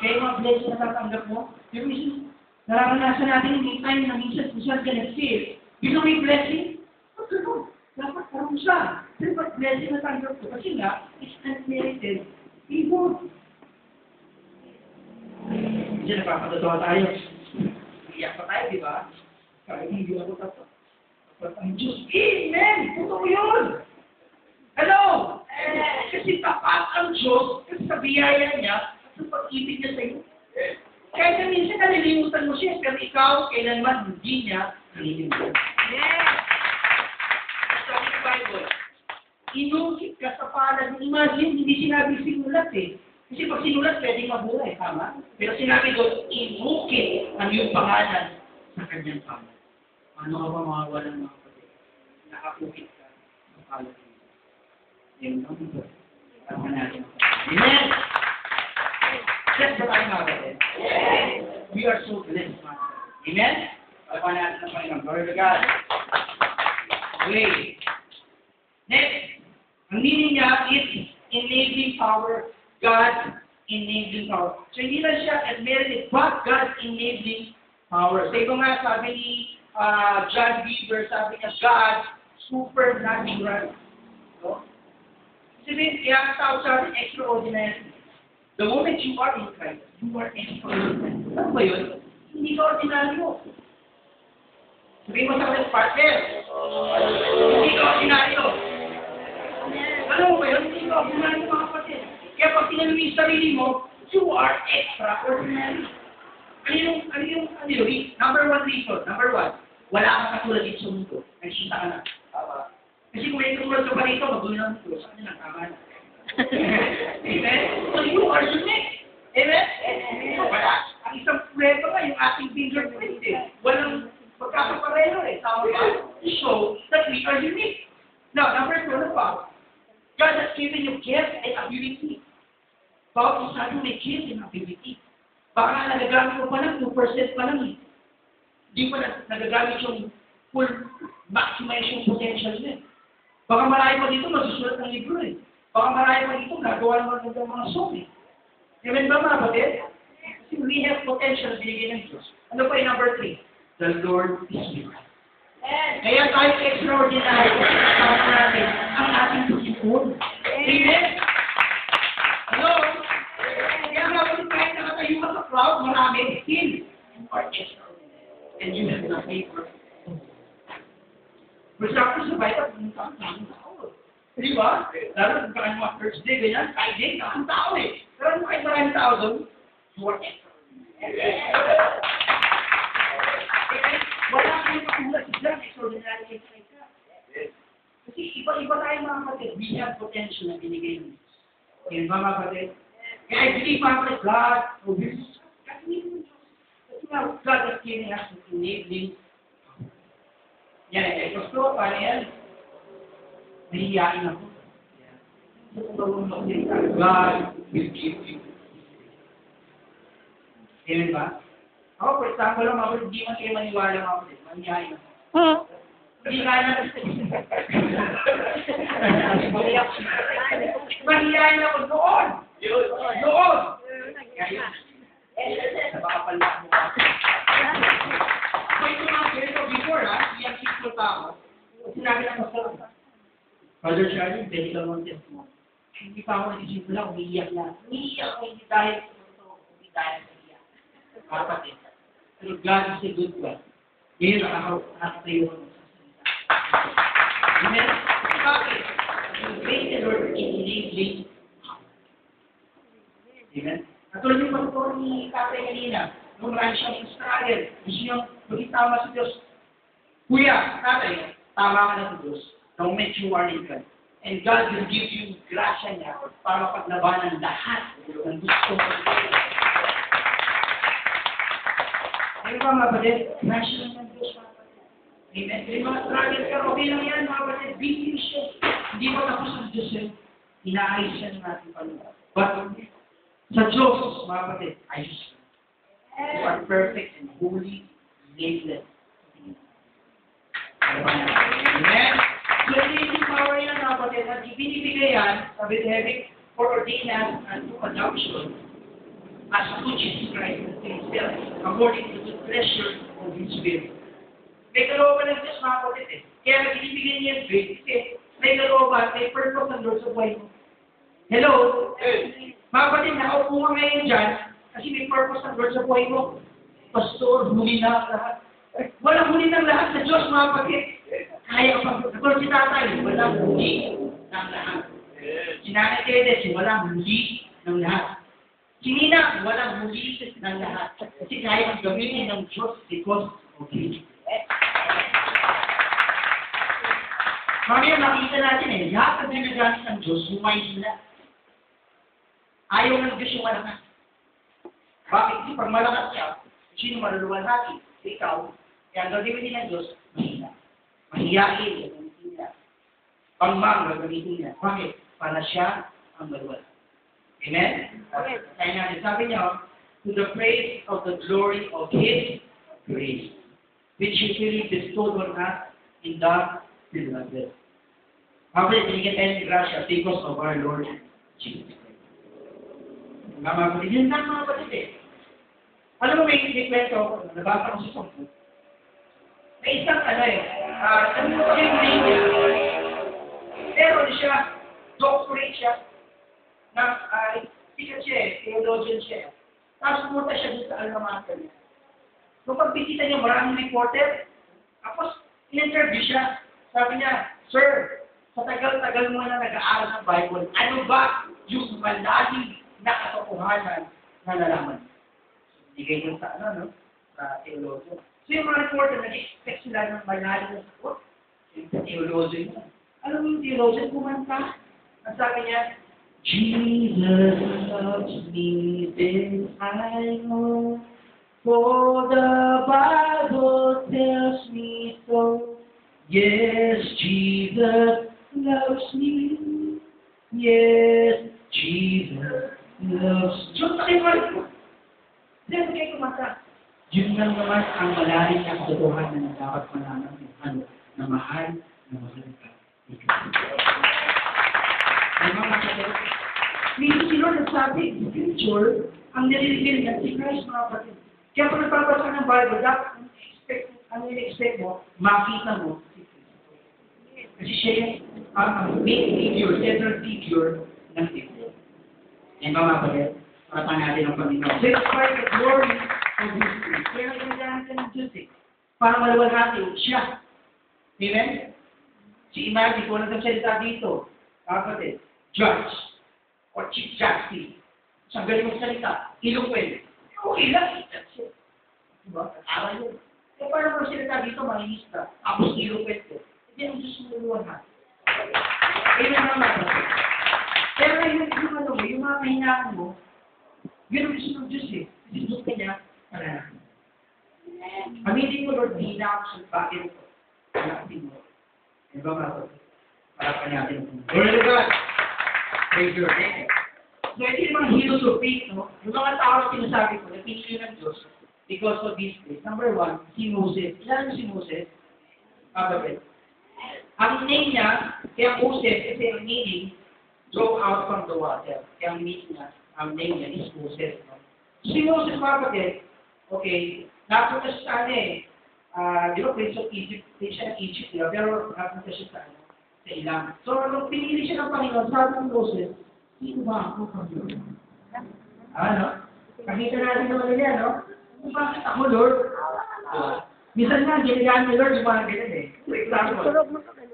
Kaya yung mga blessing na tatanggap mo, yung minsan, nararanasan natin yung time na minsan kung saan ka nag-fail. Gusto mo yung blessing? Huwag ganun. Dapat parang siya. Pero ba't blessing na tanggap ko? Kasi nga, it's unmerited. Favor. Diyan napapatatawa tayo. Iyak pa tayo, di ba? Kaya hindi ako tapat. Tapat ang Diyos. Amen! Totoo yun! Hello! Kasi tapat ang Diyos kasi sa biyaya niya at sa pag-ibig niya sa iyo. Kahit na minsan nalilimutan mo siya, pero ikaw, kailanman hindi niya nalilimutan. Yes! Sabi ng Bible, inukit ka sa palad. Imagine, hindi sinabi sinulat eh. Kasi pag sinulat, pwedeng mabura eh, tama? Pero sinabi doon, inukit ang iyong pangalan sa kanyang palad. Ano ka ba mawawala ng mga kapatid? Nakakukit ka sa palad. Yan ang ito. Tama natin. Amen! Blessed ba tayo mga kapatid? We are so blessed, mga kapatid. Amen? Tama natin ang Panginoon. Glory to God. Okay. Next. Ang meaning niya is enabling power. God enabling power. So hindi lang siya admitted, but God enabling power. So ito nga, sabi ni John Beaver, sabi niya, God, supernatural. So, sabihin, kaya ang tawag sa atin, extraordinary. The moment you are in Christ, you are extraordinary. Ano ba yun? Hindi ka ordinaryo. Sabihin mo sa akin, partner, hindi ka ordinaryo. Ano ba yun? Hindi ka ordinaryo, mga kapatid. Kaya pag tinanong mo yung sarili mo, you are extraordinary. Ano yung number one reason? Number one, wala kang katulad dito sa mundo. Nagsita ka na. Kasi kung may katulad ka pa rito, magulo na mundo. Sa kanya lang, tama na. Amen? So you are unique. Amen? Wala. Ang isang prueba nga, yung ating fingerprint eh. Walang magkakapareho eh. Tama ba? To show that we are unique. Now, number two, ano pa? God has given you gift and ability. Bawat isa may gift and ability. Baka nagagamit mo pa lang, 2% pa lang eh. Hindi pa nagagamit yung full maximization potential niya. Baka marami pa dito masusulat ng libro eh. Baka marami pa dito nagawa naman ng mga song eh. Amen ba mga kapatid? Kasi we have potential binigay ng Diyos. Ano pa yung number 3? The Lord is with us. Kaya tayo extraordinary kasama natin ang ating Panginoon. Amen? Hello? Kaya nga kung kahit nakatayo ka sa crowd, marami, still, you are extraordinary. And you have the favor. For example, sa Bible, pumunta ang daming tao. Di ba? Lalo kung kakan mga first day, ganyan, kahit day, ang tao eh. Pero kung kahit maraming tao doon, you are extraordinary. Wala kayong katulad sa extraordinary exercise ka. Kasi iba-iba tayo mga kapatid. We have potential na binigay ng Diyos. Kaya ba mga kapatid? Kaya I believe mga kapatid, God, kasi God has given us an enabling. Yan eh. Gusto, paano yan? Nahihiyain ako. God will give you. Amen ba? Ako, for example lang, ako, hindi man kayo maniwala mga kapatid. Maniyahin ako. Hindi nga na. Maniyahin ako noon. Noon. Kaya, napakapal na ako. So, ito mga ganito before, ha? Iyang sislo pa ako. Sinabi ng pastor, Father Charlie, pwede ka mong testimony. Hindi pa ako nagisip lang, umiiyak lang. Umiiyak ako, hindi dahil sa iyak. Kapatid. Pero God is a good God. Ngayon, nakakatayo ko sa salita. Amen? Bakit? Praise the Lord in enabling. Amen? Katulad yung pagturo ni Tatay kanina, nung marami siyang struggle, gusto niyang maging tama sa Diyos. Kuya, Tatay, tama ka na sa Diyos. The moment you are in God. And God will give you grasya niya para mapaglabanan lahat ng gusto mo. Ayun ba mga kapatid? Grasya lang ng Diyos mga kapatid. Amen. Yung mga struggle ka, okay lang yan mga kapatid. Be patient. Hindi mo tapos ang Diyos yun. Inaayos yan natin pala. But sa Diyos, mga kapatid, ayos. You are perfect and holy, blameless. Amen. So, yung power yan, mga kapatid, at ibinibigay yan, sabi ni Hebig, for ordained us unto adoption as to Jesus Christ himself, according to the pleasure of His will. May kalooban ng Diyos, mga kapatid eh. Kaya nagbibigay niya yung grace, kasi may kalooban, may purpose ng Lord sa buhay mo. Hello? Mga kapatid, nakaupo ka ngayon dyan, kasi may purpose ng Lord sa buhay mo. Pastor, huli na lahat. Walang huli ng lahat sa Diyos, mga kapatid. Kaya pa, katulad si tatay, walang huli ng lahat. Si Nanay Tedes, walang huli ng lahat. Si Nina, walang huli ng lahat. Kasi kaya ang gamitin ng Diyos because of Him. Mamaya makita natin eh, lahat ng ginagamit ng Diyos, humay sila. Ayaw ng Diyos yung malakas. Bakit? Kasi pag malakas siya, sino maluluwalhati? Ikaw. Kaya ang gagawin din ng Diyos, mahina. Mahiyain, gagamitin niya. Pangmang, gagamitin niya. Bakit? Para siya ang maluwalhati. Amen? Okay. Kaya natin, sabi niya, to the praise of the glory of His grace, which He freely bestowed on us in the beloved. Kapag binigyan tayo ng grasya because of our Lord Jesus Christ. Mga kapatid, yun lang mga kapatid eh. Alam mo, may kwento ako, nabasa ko sa sangko. May isang ano mo pa yung name niya. Meron siya, doctorate siya, na sikat siya eh, theologian siya. Tapos pumunta siya dun sa alma mater niya. Nung pagbisita niya, maraming reporter. Tapos, in-interview siya. Sabi niya, Sir, sa tagal-tagal mo na nag-aaral ng Bible, ano ba yung malalim na katotohanan na nalaman? Bigay yun sa sa theologian. So yung mga reporter, nag-expect sila ng malalim na sagot. Yung theologian niya. Alam mo yung theologian, kumanta. Ang sabi niya, Jesus loves me, this I know, for the Bible tells me so. Yes, Jesus loves me. Yes, Jesus loves me. Diyos na kayo ko. Diyos na kayo kumanta. Yun lang naman ang malalim na katotohanan na dapat malaman ng na mahal ka. Minsan si Lord nagsabi, scripture, ang nililipin niya si Christ, mga kapatid. Kaya kung nagpapasa ng Bible, dapat ang in-expect mo, makita mo si Christ. Kasi siya yung main figure, central figure ng Biblia. Yan ba mga kapatid? Para natin ang Panginoon. So it's part of the glory of His Spirit. Kaya nagkakaroon ka ng Diyos eh. Para malawan natin siya. Amen? Si Imagine, kung nagsasalita dito, kapatid, judge, or chief justice, sa galing mong salita, eloquent, okay lang, that's it. Diba? Aral yun. Eh, paano mo salita dito, manginista, tapos eloquent ko? Hindi ang Diyos mo luwan ha. Ayun ang naman. Pero yung mga kahinaan mo, yun ang gusto ng Diyos eh. Gusto ka niya, para aminin mo, Lord, di na ako sa bagay ko. Alakin mo. Diba mga para pa natin. Glory to God. Praise your name. So, ito yung mga heroes of faith, no? Yung mga tao na sinasabi ko, napinili ng Diyos because of this place. Number one, si Moses. Ilan si Moses? Kapatid. Ang name niya, kaya Moses, kasi ang meaning, draw out from the water. Kaya ang meaning niya, ang name niya is Moses. No? Si Moses, kapatid, okay, napunta siya di ba, Prince of Egypt, siya ng Egypt, pero napunta siya sa ilang. So, nung pinili siya ng Panginoon, sabi ng Moses, sino ba ako, Panginoon? Nakita natin naman nila, no? Bakit ako, Lord? Minsan nga, ginagawa ni Lord yung mga ganyan eh. For example,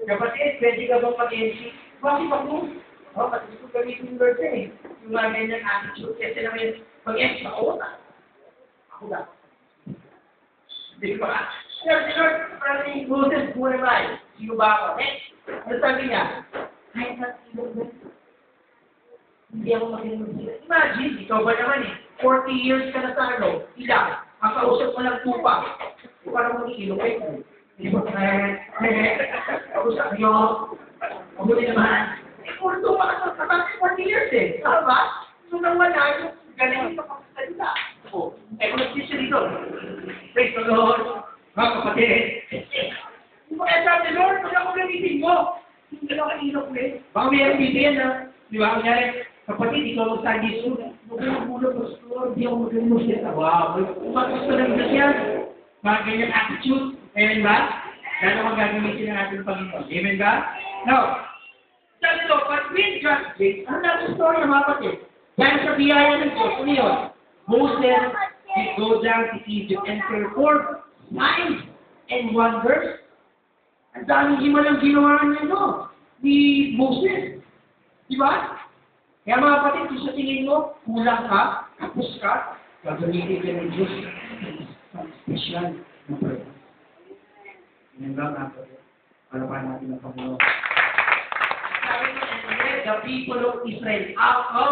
kapatid, pwede ka bang mag-MC? Bakit ako? Kasi kung gamitin ni Lord eh. Yung mga ganyan attitude. Kasi naman mag-MC ako na. Ako na. Di ba? Si Lord, parang ni Moses, muna ba eh? Sino ba ako? Ano sabi niya? Kahit na hindi ako mag-inulit. Imagine, ikaw ba naman eh, 40 years ka na sa ilang, ang kausap mo ng tupa. Parang mag-ilokay ko. Hindi ba? Kausap niyo. Mabuti naman. Puro tupa ka sa 40 years eh. Saan ba? So nang wala yung galing sa pagkasalita. Kung nag-teach dito. Praise the Lord. Mga kapatid. Kung kaya sabi, Lord, kung ako gamitin mo, hindi ka ilok eh. Baka may ang bibigyan na, di ba? Kunyari, kapatid, ikaw mag-study school, muna, pastor, di ako magaling magsalita. Wow, gusto lang na yan. Mga ganyang attitude. Amen ba? Lalo kang gagamitin ng ating Panginoon. Amen ba? Now, sabi ko, but with God's grace, ano natin story ng mga kapatid? Dahil sa biyaya ng Diyos, ano yun? Moses did go down to Egypt and perform signs and wonders. Ang daming himalang ginawa niya, no? Ni Moses. Di ba? Kaya mga kapatid, kung sa tingin mo, kulang ka, kapos ka, gagamitin ka ng Diyos sa special na prayer. Yan ba, mga kapatid? Para pa natin ang Panginoon. Sabi mo, and led the people of Israel out of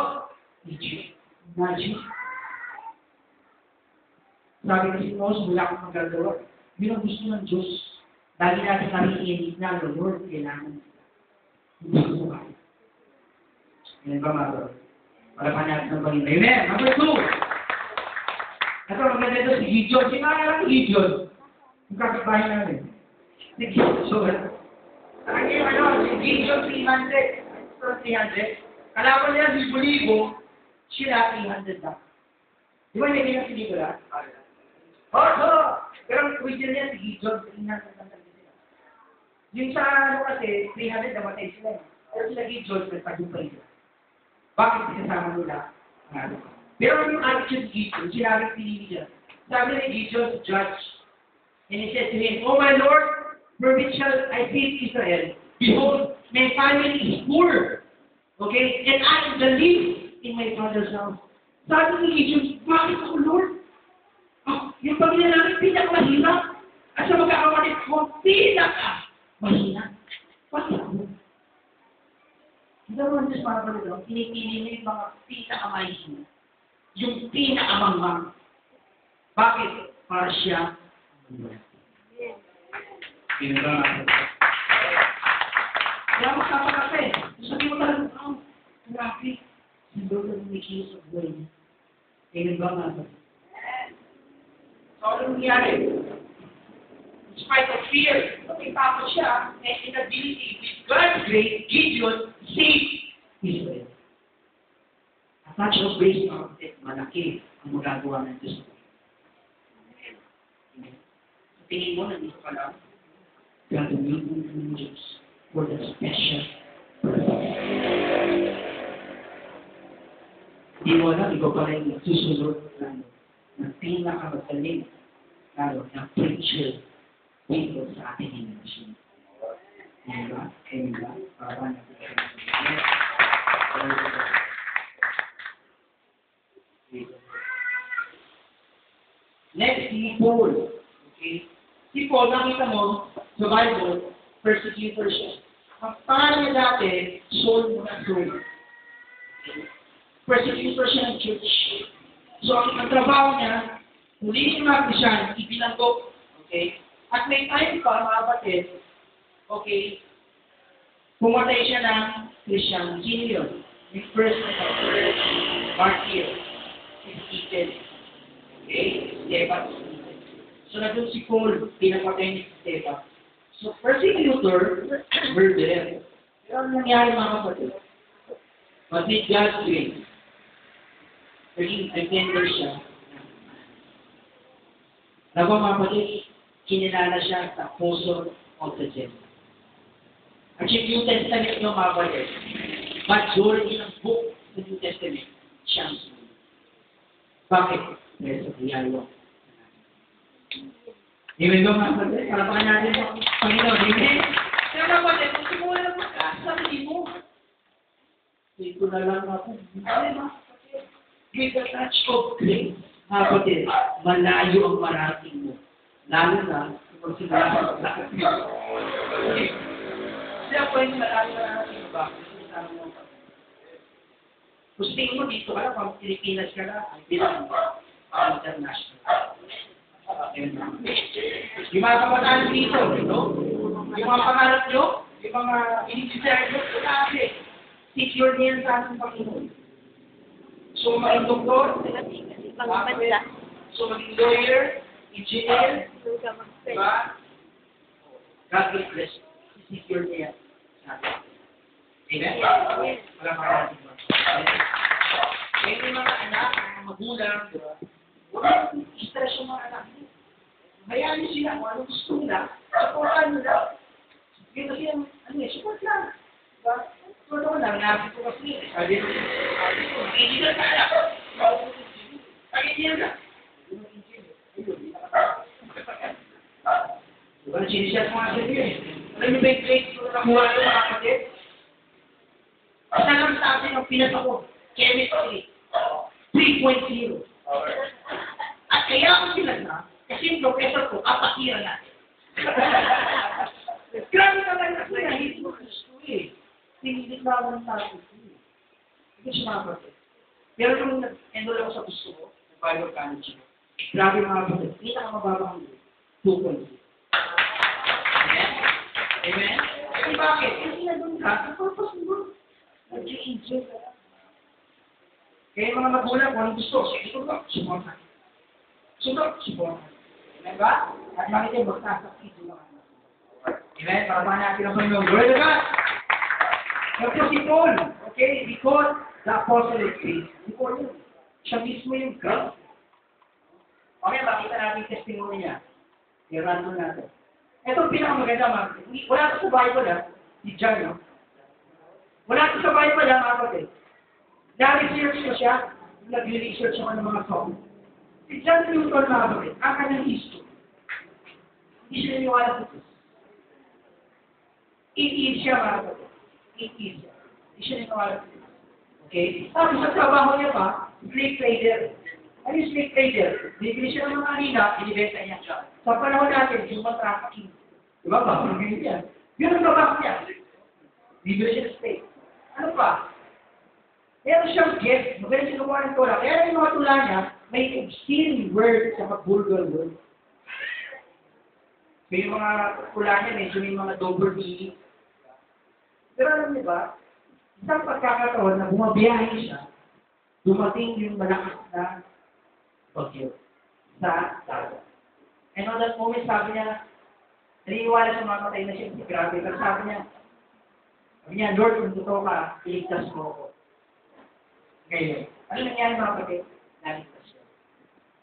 Egypt. Imagine. Sabi kasi Moses, wala akong magagawa. Yun ang gusto ng Diyos. Lagi natin narinig na, Lord, kailangan. Hindi ko ba? Yan ba, mga kapatid? Para pa natin ang Panginoon. Amen. Number 2. Ito, maganda ito si Gideon. Sinaya lang si Gideon. Yung kakitahin namin. Si Gideon. Ang si Gideon 300. Kalaban niya si Bulibo, sila 300 lang. Di ba hindi na si Nicola? Pero ang original niya si Gideon 300 lang sila. Yung sa ano kasi, 300 namatay sila. Pero sila Gideon, nagtagumpay sila. Bakit kasama nila? Pero yung attitude Gideon, sinabi pinili niya. Sabi ni Gideon to judge. And he said to him, "Oh my Lord, for which shall I feed Israel? Behold, my family is poor. Okay? And I am the least in my father's house." Sabi ni Gideon, bakit ako, Lord? Yung pamilya namin pinakamahirap. At sa magkakapatid ko, pinakamahirap. Bakit ako? Hindi naman Diyos para pala doon, pinipili mo yung mga pinakamahirap. Yung pinakamangmang. Bakit? Para siya. Kaya magkapakasay. Sabi mo talaga, grabe. Hindi ko lang may kilos of the way. Kaya ba nga? So, ano nangyari? In spite of fear, nakitapos siya, and inability, with God's grace, Gideon saved Israel. At not just grace, malaki ang magagawa ng Diyos. Sa tingin mo, nandito ka lang, gagawin mo ng Diyos for the special purpose. Hindi mo alam, ikaw pa rin susunod ng pinakamagaling na preacher dito sa ating generation. Diba? Diba? Para natin. Next, si Paul. Okay? Si Paul, nakita mo, sa Bible, persecutor siya. Ang pangalan niya dati, Saul muna Saul. Okay? Persecutor siya ng church. So, ang trabaho niya, muli yung mga Christian, ibinanggok. Okay? At may time pa, mga kapatid, okay, pumatay siya ng Christian. Sino yun? Yung first martyr. Stephen. Okay? Stephen. So, nandun si Paul, pinapatay ni Stephen. So, persecutor, murderer. Pero ano nangyari, mga kapatid? But with God's grace, naging defender siya. Nago mga kapatid, kinilala siya sa Apostle of the Gentiles. At yung New Testament nyo mga kapatid, majority ng book sa New Testament, siyang sumunod. Bakit? Dahil sa biyaya. Amen ba mga kapatid? Para pa natin ang Panginoon. Amen? Kaya mga kapatid, kung simula ng magkasabi mo, ito na lang ako. With the touch of grace, mga kapatid, malayo ang marating mo. Lalo na, kung simula sa lakas mo. Kaya po yung malayo marating mo ba? Kung tingin mo dito ka lang, pang Pilipinas ka lang, ay bilang international. Yung mga kabataan dito, no? Yung mga pangarap nyo, yung mga inisisaya nyo, kasi secure niyan sa ating Panginoon. So, maging doktor, so maging lawyer, engineer, diba? God will bless. Secure niya sa atin. Amen? Wala pa natin ba? Kaya may mga anak, mga magulang, di ba? Wala yung stress yung mga anak niyo. Hayaan niyo sila kung anong gusto nila, supportan nila. Yun kasi yung, support lang. Diba? Totoo lang, nabi ko kasi, sabi ko, mag-engineer ka anak. Mag-engineer ka. Diba, sinisiyat mga sabi yun. Alam niyo ba yung grade ko nakuha ng mga kapatid? Isa lang sa atin ang pinasa ko, chemistry, 3.0. At kaya ako sila na, kasi yung professor ko, kapatira natin. Grabe naman na sila, hindi mo gusto eh. Pinilit na ako ng tao. Hindi siya mga kapatid. Pero nung nag-enroll ako sa gusto ko, nag-Bible College, grabe mga kapatid, kita ka mababang 2.0. Amen? Amen? Kasi bakit? Kasi nandun ka, ang purpose mo. Nag-i-enjoy ka. Kaya mga magulang, kung anong gusto, sige ko ba? Suporta. Suporta. Amen ba? At makita yung magsasaksi sa mga anak. Amen? Para ba natin ang Panginoon? Glory to God! Ito si Paul. Okay? Because the apostle of faith. Si Paul yun. Siya mismo yung God. Okay, makita natin yung testimony niya. I-run natin. Ito ang pinakamaganda, mga kapatid. Wala ito sa Bible, ha? Si John, no? Wala ito sa Bible, ha, mga kapatid. Na-research ko siya. Nag-research ako ng mga song. Si John Newton, mga kapatid, ang kanyang history. Hindi siya naniwala sa Diyos. It-is siya, mga kapatid. It-is siya. Hindi siya naniwala sa Diyos. Okay? Tapos sa trabaho niya pa, slave trader. Ano yung slave trader? Bibili siya ng mga harina, binibenta niya siya. Sa panahon natin, human trafficking. Diba ba? Ang ganyan yan. Yun ang trabaho niya. Bibili siya ng slave. Ano pa? Meron siyang gift. Magaling siya gumawa ng tula. Kaya yung mga tula niya, may obscene word sa mga vulgar word. May mga tula niya, medyo may mga double meaning. Pero alam niyo ba, isang pagkakataon na bumabiyahe siya, dumating yung malakas na bagyo sa dagat. And on that moment, sabi niya, naniniwala sa mga patay na siya, grabe. Pero sabi niya, Lord, kung totoo ka, iligtas mo ako. Ngayon, ano nangyari mga kapatid? Naligtas siya.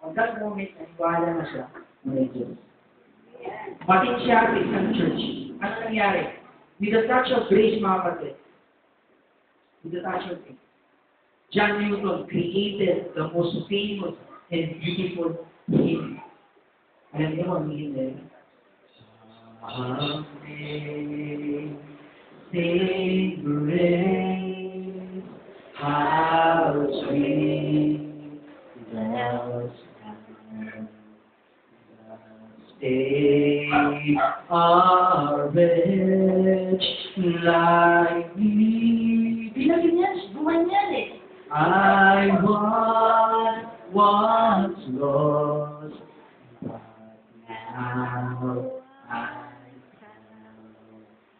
On that moment, naniniwala na siya ng Diyos. Bating siya sa isang church. Ano nangyari? With the touch of grace, mga kapatid, with the touch of grace, John Newton created the most famous and beautiful hymn. Alam niyo ang hymn na yun? Amazing grace, how sweet the sound that saved a wretch like me. Pinagin yan, buwan yan eh. I once lost, but now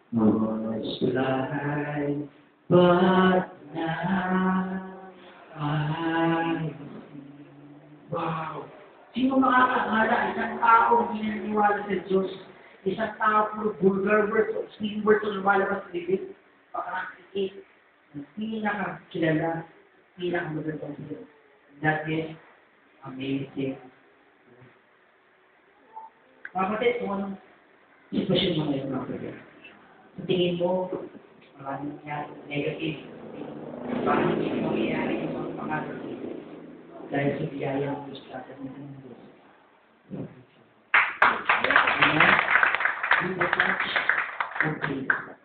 I was blind, but now I see. Wow! Sino makakakala isang tao hindi naniniwala sa Diyos? Isang tao puro vulgar words o obscene words o lumalabas sa bibig? Pakakakikit ng pinakakilala, pinakamagandang Diyos. That is amazing. Kapatid, kung anong sitwasyon mo ngayon, kapatid? Sa tingin mo, maraming nangyari, negative. Bakit hindi mangyayari yung mga pangalan dito? Dahil sa biyaya ng Diyos at ng Diyos. Amen? In the touch of Jesus.